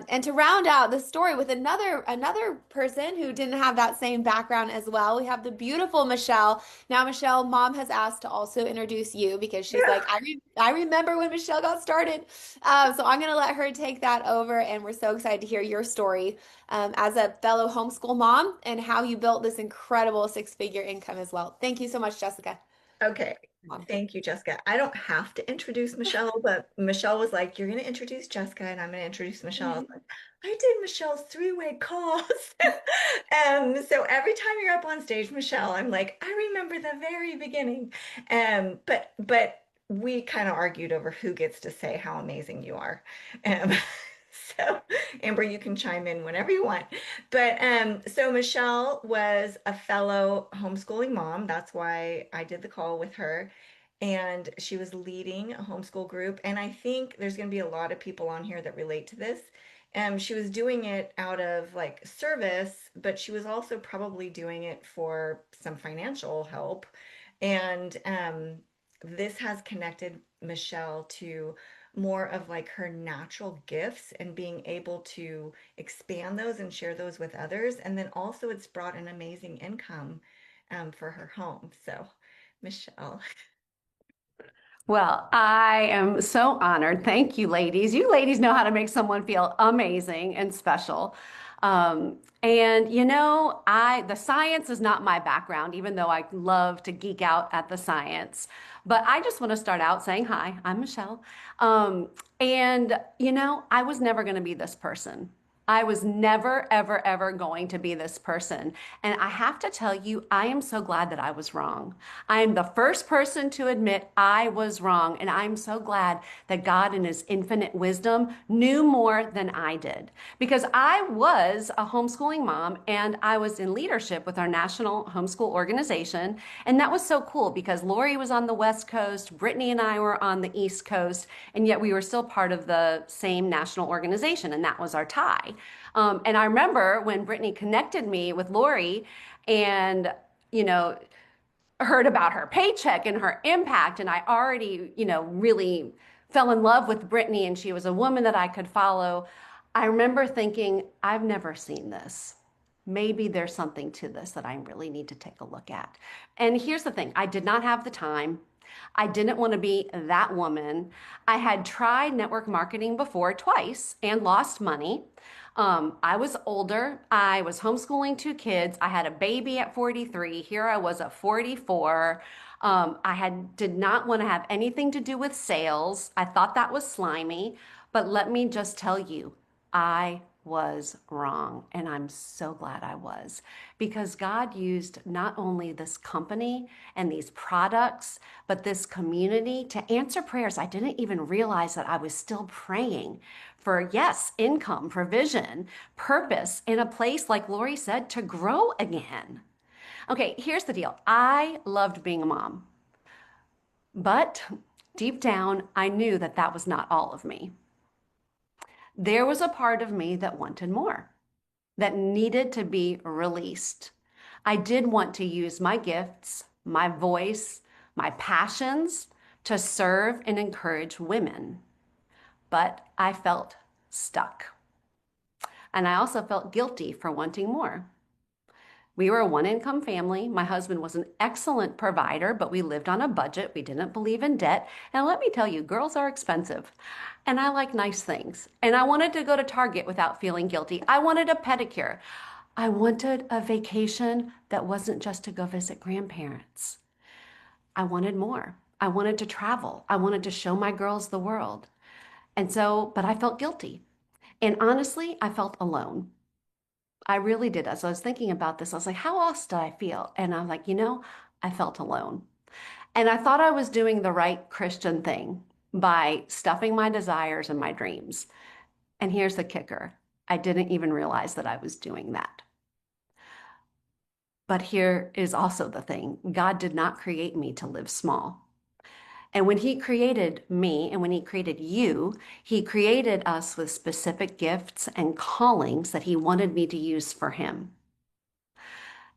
And to round out the story with another person who didn't have that same background as well, we have the beautiful Michelle. Now, Michelle, mom has asked to also introduce you because she's like, I remember when Michelle got started. So I'm going to let her take that over, and we're so excited to hear your story as a fellow homeschool mom and how you built this incredible six-figure income as well. Thank you so much, Jessica. Okay. Mom. Thank you, Jessica. I don't have to introduce Michelle, but Michelle was like, "You're going to introduce Jessica, and I'm going to introduce Michelle." I was like, I did Michelle's three-way calls. So every time you're up on stage, Michelle, I'm like, I remember the very beginning. But we kind of argued over who gets to say how amazing you are. Um, so Amber, you can chime in whenever you want. But so Michelle was a fellow homeschooling mom. That's why I did the call with her. And she was leading a homeschool group. And I think there's going to be a lot of people on here that relate to this. She was doing it out of like service, but she was also probably doing it for some financial help. And this has connected Michelle to more of like her natural gifts and being able to expand those and share those with others. And then also it's brought an amazing income for her home. So, Michelle. Well, I am so honored. Thank you, ladies. You ladies know how to make someone feel amazing and special. And the science is not my background, even though I love to geek out at the science. But I just want to start out saying, hi, I'm Michelle. I was never going to be this person. I was never, ever, ever going to be this person. And I have to tell you, I am so glad that I was wrong. I am the first person to admit I was wrong. And I'm so glad that God, in His infinite wisdom, knew more than I did. Because I was a homeschooling mom and I was in leadership with our national homeschool organization. And that was so cool because Lori was on the West Coast, Brittany and I were on the East Coast, and yet we were still part of the same national organization. And that was our tie. And I remember when Brittany connected me with Lori and, you know, heard about her paycheck and her impact. And I already, really fell in love with Brittany and she was a woman that I could follow. I remember thinking, I've never seen this. Maybe there's something to this that I really need to take a look at. And here's the thing, I did not have the time. I didn't want to be that woman. I had tried network marketing before twice and lost money. I was older. I was homeschooling two kids. I had a baby at 43. Here I was at 44. Did not want to have anything to do with sales. I thought that was slimy. But let me just tell you, I was wrong. And I'm so glad I was because God used not only this company and these products, but this community to answer prayers. I didn't even realize that I was still praying for, yes, income, provision, purpose in a place, like Lori said, to grow again. Okay, here's the deal. I loved being a mom, but deep down, I knew that that was not all of me. There was a part of me that wanted more, that needed to be released. I did want to use my gifts, my voice, my passions to serve and encourage women, but I felt stuck. And I also felt guilty for wanting more. We were a one income family. My husband was an excellent provider, but we lived on a budget. We didn't believe in debt. And let me tell you, girls are expensive. And I like nice things. And I wanted to go to Target without feeling guilty. I wanted a pedicure. I wanted a vacation that wasn't just to go visit grandparents. I wanted more. I wanted to travel. I wanted to show my girls the world. But I felt guilty. And honestly, I felt alone. I really did. As I was thinking about this, I was like, how else did I feel? And I'm like, I felt alone. And I thought I was doing the right Christian thing by stuffing my desires and my dreams. And here's the kicker. I didn't even realize that I was doing that. But here is also the thing. God did not create me to live small. And when He created me and when He created you, He created us with specific gifts and callings that He wanted me to use for Him.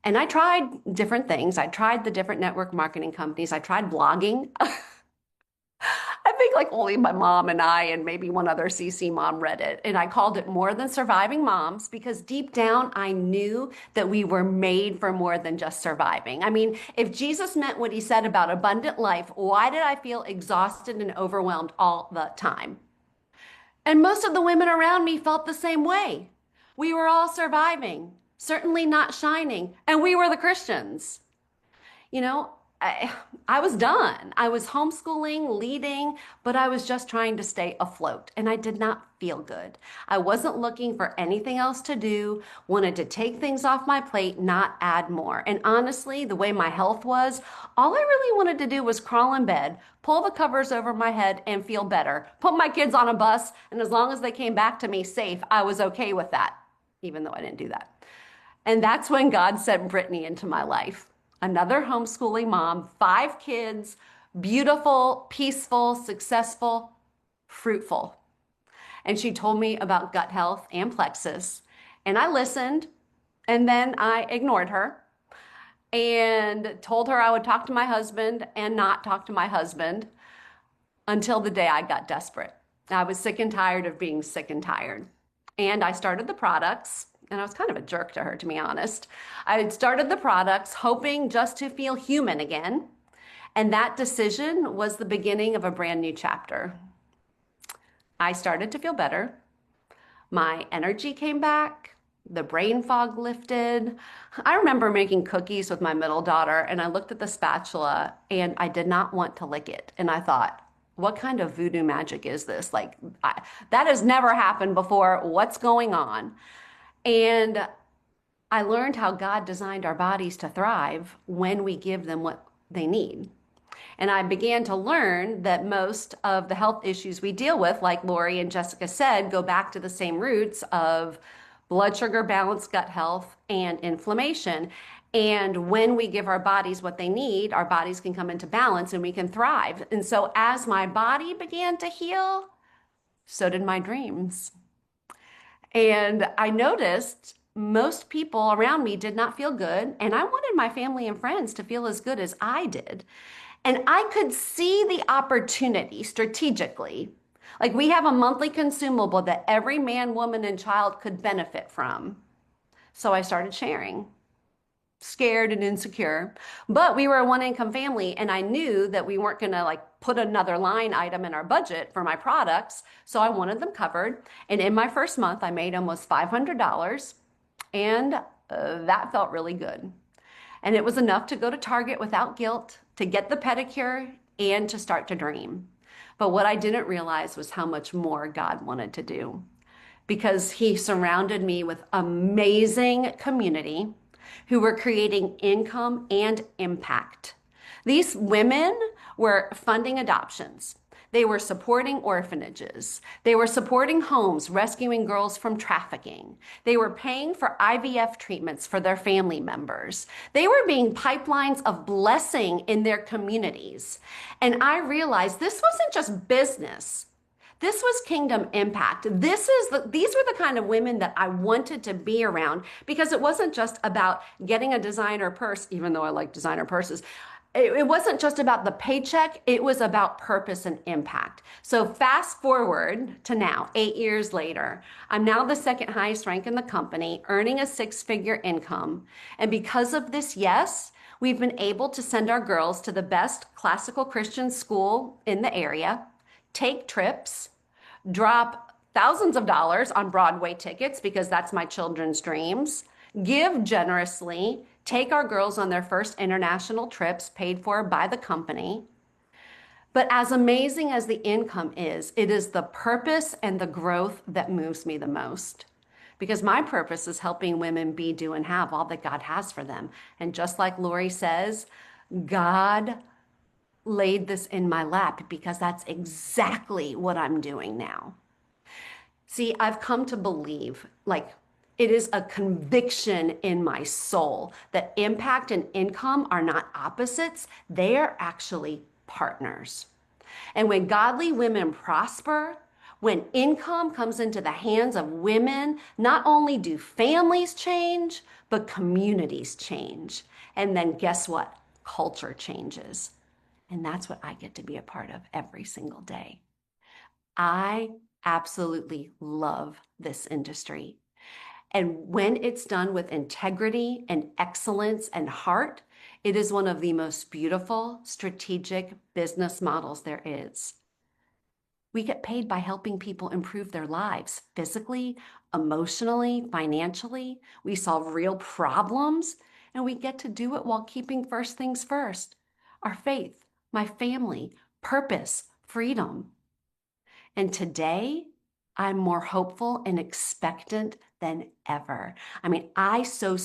And I tried different things. I tried the different network marketing companies. I tried blogging. I I think like only my mom and I and maybe one other CC mom read it. And I called it More Than Surviving Moms because deep down I knew that we were made for more than just surviving. I mean, if Jesus meant what he said about abundant life, why did I feel exhausted and overwhelmed all the time? And most of the women around me felt the same way. We were all surviving, certainly not shining, and we were the Christians. You know, I was done. I was homeschooling, leading, but I was just trying to stay afloat and I did not feel good. I wasn't looking for anything else to do, wanted to take things off my plate, not add more. And honestly, the way my health was, all I really wanted to do was crawl in bed, pull the covers over my head and feel better, put my kids on a bus, and as long as they came back to me safe, I was okay with that, even though I didn't do that. And that's when God sent Brittany into my life. Another homeschooling mom, 5 kids, beautiful, peaceful, successful, fruitful. And she told me about gut health and plexus. And I listened, and then I ignored her and told her I would talk to my husband and not talk to my husband until the day I got desperate. I was sick and tired of being sick and tired. And I started the products. And I was kind of a jerk to her, to be honest. I had started the products hoping just to feel human again. And that decision was the beginning of a brand new chapter. I started to feel better. My energy came back. The brain fog lifted. I remember making cookies with my middle daughter, and I looked at the spatula and I did not want to lick it. And I thought, what kind of voodoo magic is this? Like, that has never happened before. What's going on? And I learned how God designed our bodies to thrive when we give them what they need. And I began to learn that most of the health issues we deal with, like Lori and Jessica said, go back to the same roots of blood sugar balance, gut health, and inflammation. And when we give our bodies what they need, our bodies can come into balance and we can thrive. And so as my body began to heal, so did my dreams. And I noticed most people around me did not feel good, and I wanted my family and friends to feel as good as I did. And I could see the opportunity strategically. Like, we have a monthly consumable that every man, woman, and child could benefit from. So I started sharing. Scared and insecure, but we were a 1-income family, and I knew that we weren't going to like put another line item in our budget for my products, so I wanted them covered. And in my first month, I made almost $500, and that felt really good. And it was enough to go to Target without guilt, to get the pedicure, and to start to dream. But what I didn't realize was how much more God wanted to do, because He surrounded me with amazing community who were creating income and impact. These women were funding adoptions. They were supporting orphanages. They were supporting homes, rescuing girls from trafficking. They were paying for IVF treatments for their family members. They were being pipelines of blessing in their communities. And I realized this wasn't just business. This was kingdom impact. These were the kind of women that I wanted to be around, because it wasn't just about getting a designer purse, even though I like designer purses. It wasn't just about the paycheck. It was about purpose and impact. So fast forward to now, 8 years later, I'm now the second highest rank in the company, earning a 6-figure income. And because of this, yes, we've been able to send our girls to the best classical Christian school in the area, take trips, drop thousands of dollars on Broadway tickets because that's my children's dreams, give generously, take our girls on their first international trips paid for by the company. But as amazing as the income is, it is the purpose and the growth that moves me the most. Because my purpose is helping women be, do, and have all that God has for them. And just like Lori says, God laid this in my lap because that's exactly what I'm doing now. See, I've come to believe, like, it is a conviction in my soul that impact and income are not opposites. They are actually partners. And when godly women prosper, when income comes into the hands of women, not only do families change, but communities change. And then guess what? Culture changes. And that's what I get to be a part of every single day. I absolutely love this industry. And when it's done with integrity and excellence and heart, it is one of the most beautiful strategic business models there is. We get paid by helping people improve their lives physically, emotionally, financially. We solve real problems, and we get to do it while keeping first things first: our faith, my family, purpose, freedom. And today, I'm more hopeful and expectant than ever. I mean, I so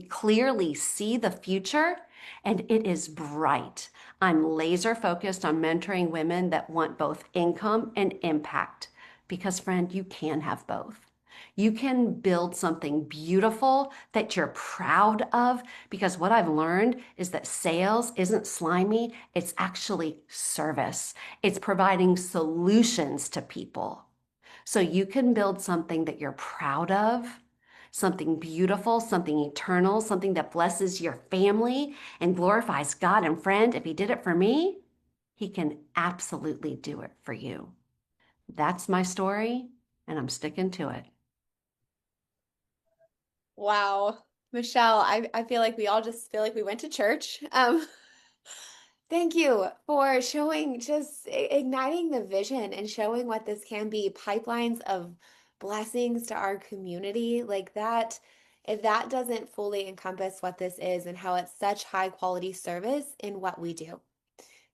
clearly see the future, and it is bright. I'm laser focused on mentoring women that want both income and impact, because, friend, you can have both. You can build something beautiful that you're proud of, because what I've learned is that sales isn't slimy, it's actually service. It's providing solutions to people. So you can build something that you're proud of, something beautiful, something eternal, something that blesses your family and glorifies God. And friend, if He did it for me, He can absolutely do it for you. That's my story, and I'm sticking to it. Wow. Michelle, I feel like we all just feel like we went to church. Thank you for showing, just igniting the vision and showing what this can be, pipelines of blessings to our community. Like that, if that doesn't fully encompass what this is and how it's such high quality service in what we do.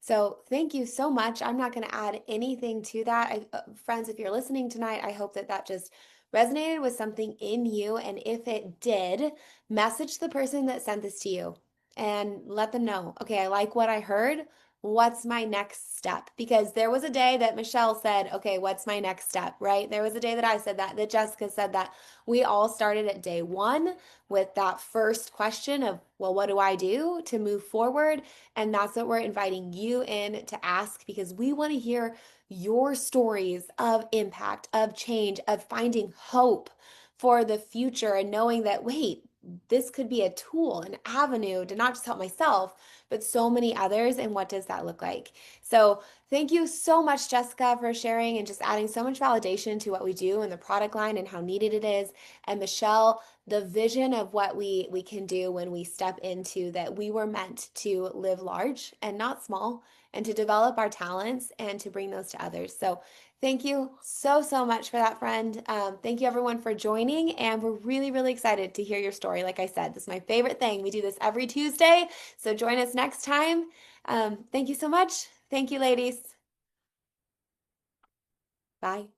So thank you so much. I'm not going to add anything to that. Friends, if you're listening tonight, I hope that that just resonated with something in you. And if it did, message the person that sent this to you and let them know, okay, I like what I heard. What's my next step? Because there was a day that Michelle said, okay, what's my next step, right? There was a day that I said that Jessica said that. We all started at day one with that first question of, well, what do I do to move forward? And that's what we're inviting you in to ask, because we want to hear your stories of impact, of change, of finding hope for the future and knowing that, wait, this could be a tool, an avenue to not just help myself, but so many others. And what does that look like? So, thank you so much, Jessica, for sharing and just adding so much validation to what we do in the product line and how needed it is. And Michelle, the vision of what we can do when we step into that we were meant to live large and not small, and to develop our talents and to bring those to others. So thank you so, so much for that, friend. Thank you everyone for joining, and we're really, really excited to hear your story. Like I said, this is my favorite thing. We do this every Tuesday, so join us next time. Thank you so much. Thank you, ladies. Bye.